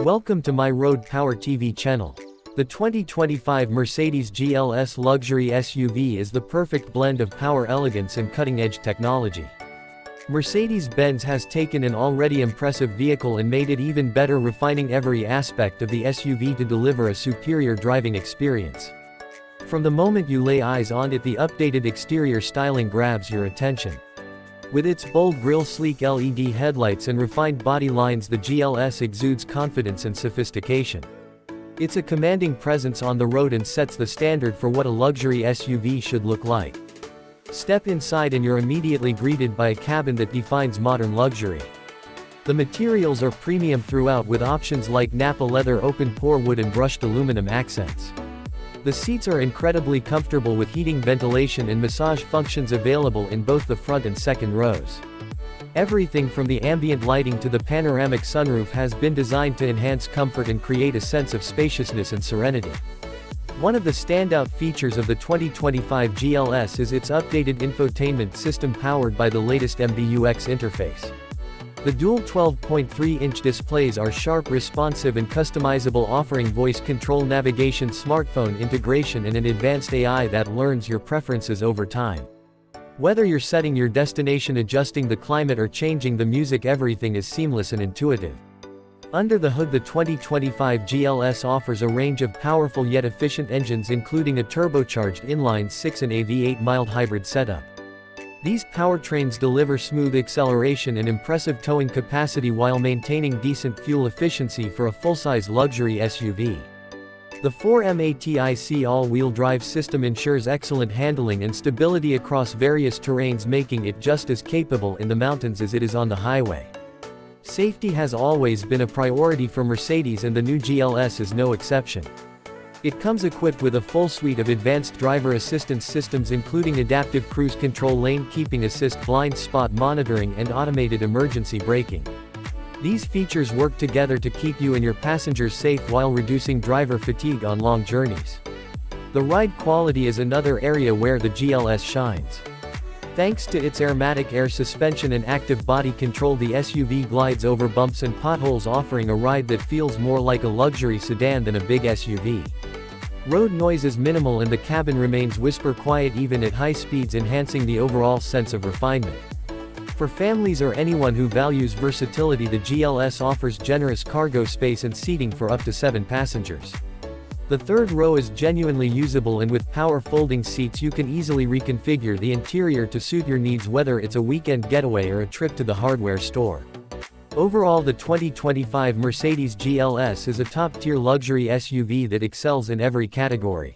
Welcome to my Road Power TV channel. The 2025 Mercedes GLS luxury SUV is the perfect blend of power, elegance and cutting-edge technology. Mercedes-Benz has taken an already impressive vehicle and made it even better, refining every aspect of the SUV to deliver a superior driving experience. From the moment you lay eyes on it, the updated exterior styling grabs your attention. With its bold grille, sleek LED headlights and refined body lines, the GLS exudes confidence and sophistication. It's a commanding presence on the road and sets the standard for what a luxury SUV should look like. Step inside and you're immediately greeted by a cabin that defines modern luxury. The materials are premium throughout, with options like Napa leather, open-pore wood and brushed aluminum accents. The seats are incredibly comfortable, with heating, ventilation and massage functions available in both the front and second rows. Everything from the ambient lighting to the panoramic sunroof has been designed to enhance comfort and create a sense of spaciousness and serenity. One of the standout features of the 2025 GLS is its updated infotainment system, powered by the latest MBUX interface. The dual 12.3-inch displays are sharp, responsive and customizable, offering voice control, navigation, smartphone integration and an advanced AI that learns your preferences over time. Whether you're setting your destination, adjusting the climate or changing the music, everything is seamless and intuitive. Under the hood, the 2025 GLS offers a range of powerful yet efficient engines, including a turbocharged inline-6 and a V8 mild hybrid setup. These powertrains deliver smooth acceleration and impressive towing capacity while maintaining decent fuel efficiency for a full-size luxury SUV. The 4MATIC all-wheel drive system ensures excellent handling and stability across various terrains, making it just as capable in the mountains as it is on the highway. Safety has always been a priority for Mercedes, and the new GLS is no exception. It comes equipped with a full suite of advanced driver assistance systems, including adaptive cruise control, lane keeping assist, blind spot monitoring and automated emergency braking. These features work together to keep you and your passengers safe while reducing driver fatigue on long journeys. The ride quality is another area where the GLS shines. Thanks to its airmatic air suspension and active body control, the SUV glides over bumps and potholes, offering a ride that feels more like a luxury sedan than a big SUV. Road noise is minimal and the cabin remains whisper quiet even at high speeds, enhancing the overall sense of refinement. For families or anyone who values versatility, the GLS offers generous cargo space and seating for up to 7 passengers. The third row is genuinely usable, and with power folding seats you can easily reconfigure the interior to suit your needs, whether it's a weekend getaway or a trip to the hardware store. Overall, the 2025 Mercedes GLS is a top-tier luxury SUV that excels in every category.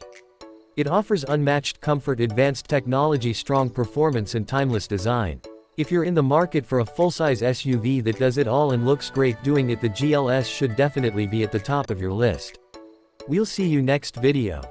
It offers unmatched comfort, advanced technology, strong performance and timeless design. If you're in the market for a full-size SUV that does it all and looks great doing it, the GLS should definitely be at the top of your list. We'll see you next video.